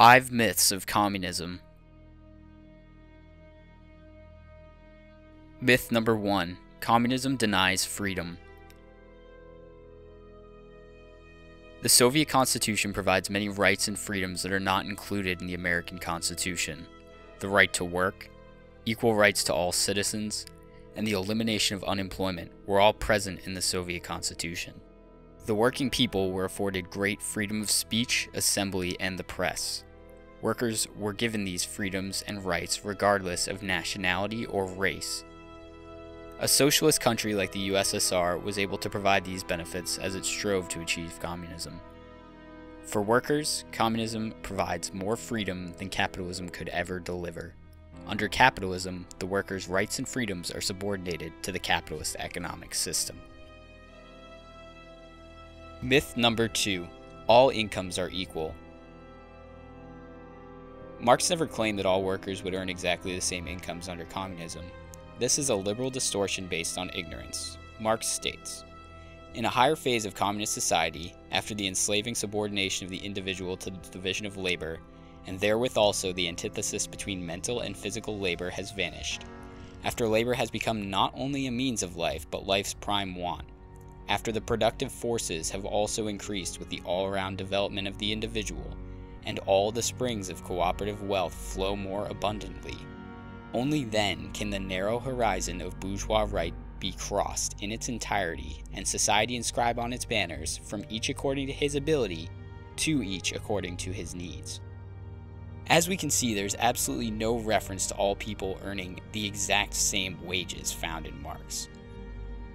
5 Myths of Communism. Myth number 1. Communism denies freedom. The Soviet Constitution provides many rights and freedoms that are not included in the American Constitution. The right to work, equal rights to all citizens, and the elimination of unemployment were all present in the Soviet Constitution. The working people were afforded great freedom of speech, assembly, and the press. Workers were given these freedoms and rights regardless of nationality or race. A socialist country like the USSR was able to provide these benefits as it strove to achieve communism. For workers, communism provides more freedom than capitalism could ever deliver. Under capitalism, the workers' rights and freedoms are subordinated to the capitalist economic system. Myth number 2. All incomes are equal. Marx never claimed that all workers would earn exactly the same incomes under communism. This is a liberal distortion based on ignorance. Marx states, "In a higher phase of communist society, after the enslaving subordination of the individual to the division of labor, and therewith also the antithesis between mental and physical labor has vanished, after labor has become not only a means of life, but life's prime want, after the productive forces have also increased with the all-around development of the individual, and all the springs of cooperative wealth flow more abundantly, only then can the narrow horizon of bourgeois right be crossed in its entirety, and society inscribe on its banners, from each according to his ability, to each according to his needs." As we can see, there's absolutely no reference to all people earning the exact same wages found in Marx.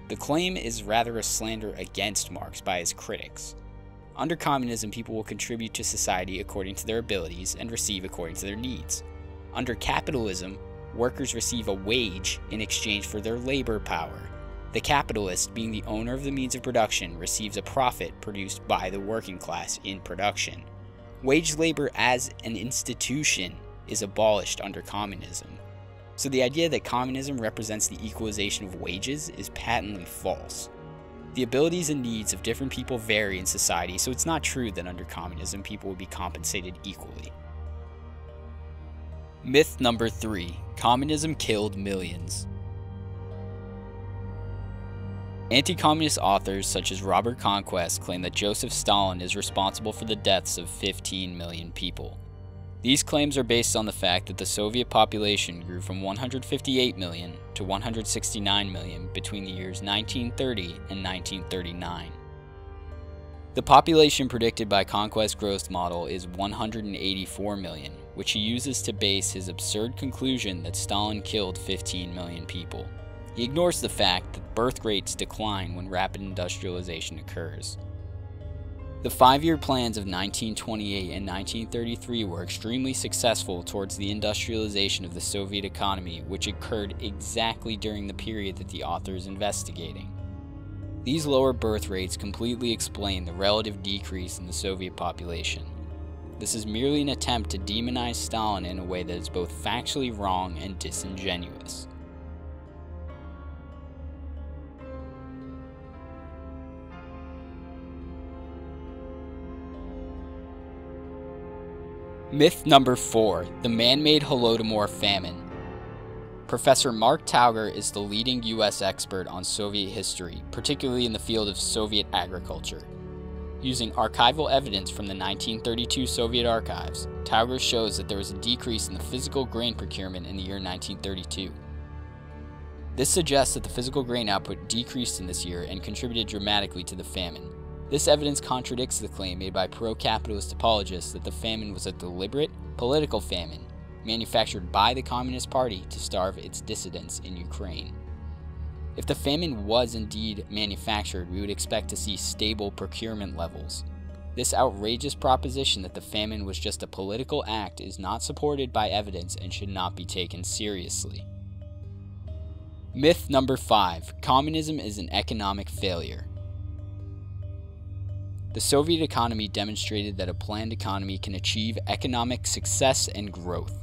The claim is rather a slander against Marx by his critics. Under communism, people will contribute to society according to their abilities and receive according to their needs. Under capitalism, workers receive a wage in exchange for their labor power. The capitalist, being the owner of the means of production, receives a profit produced by the working class in production. Wage labor as an institution is abolished under communism. So the idea that communism represents the equalization of wages is patently false. The abilities and needs of different people vary in society, so it's not true that under communism people would be compensated equally. Myth number 3. Communism killed millions. Anti-communist authors such as Robert Conquest claim that Joseph Stalin is responsible for the deaths of 15 million people. These claims are based on the fact that the Soviet population grew from 158 million to 169 million between the years 1930 and 1939. The population predicted by Conquest growth model is 184 million, which he uses to base his absurd conclusion that Stalin killed 15 million people. He ignores the fact that birth rates decline when rapid industrialization occurs. The 5-year plans of 1928 and 1933 were extremely successful towards the industrialization of the Soviet economy, which occurred exactly during the period that the author is investigating. These lower birth rates completely explain the relative decrease in the Soviet population. This is merely an attempt to demonize Stalin in a way that is both factually wrong and disingenuous. Myth number 4. The man-made Holodomor famine. Professor Mark Tauger is the leading U.S. expert on Soviet history, particularly in the field of Soviet agriculture. Using archival evidence from the 1932 Soviet archives, Tauger shows that there was a decrease in the physical grain procurement in the year 1932. This suggests that the physical grain output decreased in this year and contributed dramatically to the famine. This evidence contradicts the claim made by pro-capitalist apologists that the famine was a deliberate, political famine, manufactured by the Communist Party to starve its dissidents in Ukraine. If the famine was indeed manufactured, we would expect to see stable procurement levels. This outrageous proposition that the famine was just a political act is not supported by evidence and should not be taken seriously. Myth number 5. Communism is an economic failure. The Soviet economy demonstrated that a planned economy can achieve economic success and growth.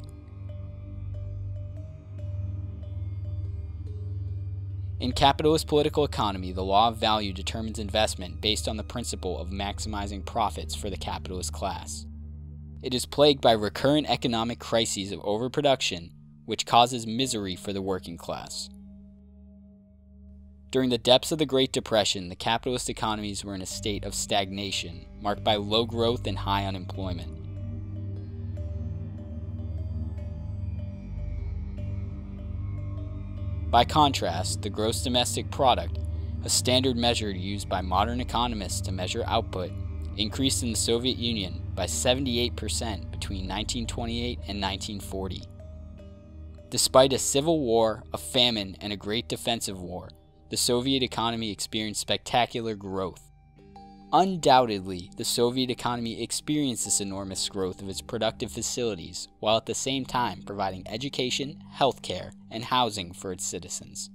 In capitalist political economy, the law of value determines investment based on the principle of maximizing profits for the capitalist class. It is plagued by recurrent economic crises of overproduction, which causes misery for the working class. During the depths of the Great Depression, the capitalist economies were in a state of stagnation, marked by low growth and high unemployment. By contrast, the gross domestic product, a standard measure used by modern economists to measure output, increased in the Soviet Union by 78% between 1928 and 1940. Despite a civil war, a famine, and a great defensive war, the Soviet economy experienced spectacular growth. Undoubtedly, the Soviet economy experienced this enormous growth of its productive facilities, while at the same time providing education, healthcare, and housing for its citizens.